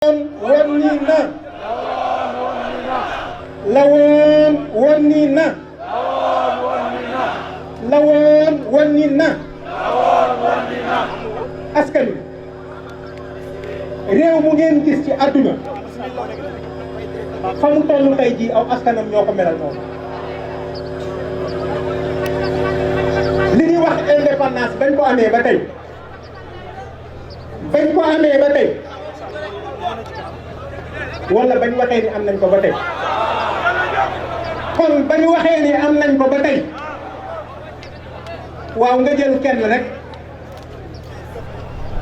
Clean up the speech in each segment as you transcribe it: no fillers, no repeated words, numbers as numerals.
wonni na lawoon wonni na lawoon wonni na askan wi réew mu ngeen gis ci àdduna fa mu tollu tey jii aw askanam ñoo ko melal noonu li ñuy wax indépendance bañ ko amee ba tey wala bañ waxee ni am nañ ko ba tey kon bañ waxee ni am nañ ko ba tey waaw nga jël kenn rek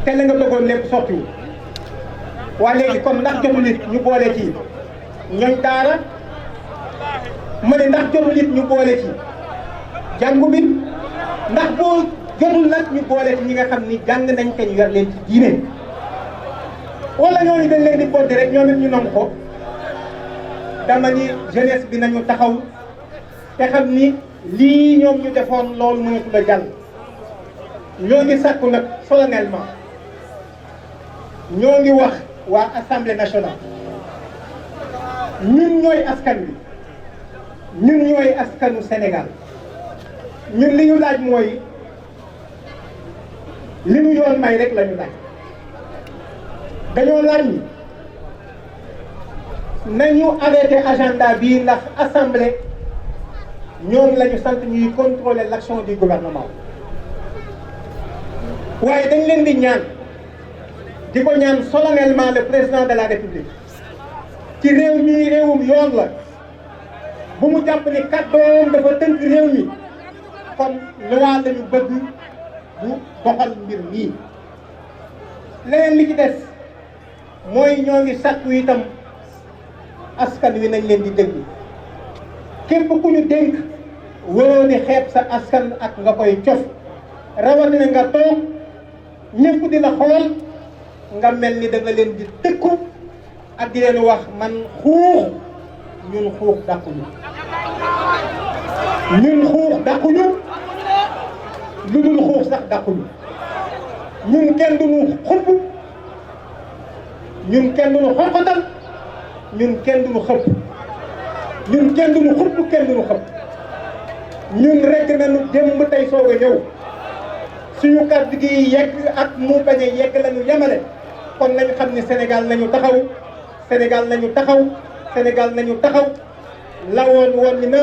te la nga bëggoon lépp sottiwu waa léegi kon ndax jotul nit ñu boole ci ñooñ daara ma ne ndax jotul nit ñu boole ci jàngu bi ndax boo jotul nag ñu boole ci ñi nga xam ni jàng nañ te ñu yor leen ci diine wala ñooñu dañ leen di boddi rek ñoom it ñu nangu ko dama ni jeunesse bi nañu taxaw te xam ni lii ñoom ñu defoon loolu mënatu la jàll ñoo ngi sàkku nag solennellement ñoo ngi wax waa assemblée nationale ñun ñooy askan wi ñun ñooy askanu Sénégal ñun li ñu laaj mooy li ñu yoon may rek la ñu laaj dañoo laaj ni nañu arrêté agenda bii ndax assemblée ñoom la ñu sant ñuy contrôler l'action du gouvernement waaye dañ leen di ñaan di ko ñaan solennellement le président de la république ci réew mi réewum yoon la bu mu jàpp ni kàddoom dafa tënk réew mi kon loi lañu bëgg bu doxal mbir nii leneen li ci des mooy ñoo ngi sàkku itam askan wi nañ leen di déglu képp ku ñu dénk waroo ni xeeb sa askan ak nga koy cof rawatina nga toog ñëpp di la xool nga mel ni da nga leen di tëkku ak di leen wax man xuux ñun xuux dàquñu ñun xuux dàquñu lu dul xuux sax dàquñu ñun kenn duñu xupp ñun kenn duñu xoxotal ñun kenn duñu xëpp ñun kenn duñu xupp kenn duñu xëpp ñun rek nañu démb tey soog a ñëw suñu kàddu gi yegg ak mu bañ a yegg lañu yemale kon nañu xam ni Sénégal nañu taxaw Sénégal nañu taxaw Sénégal nañu taxaw lawoon woon ni na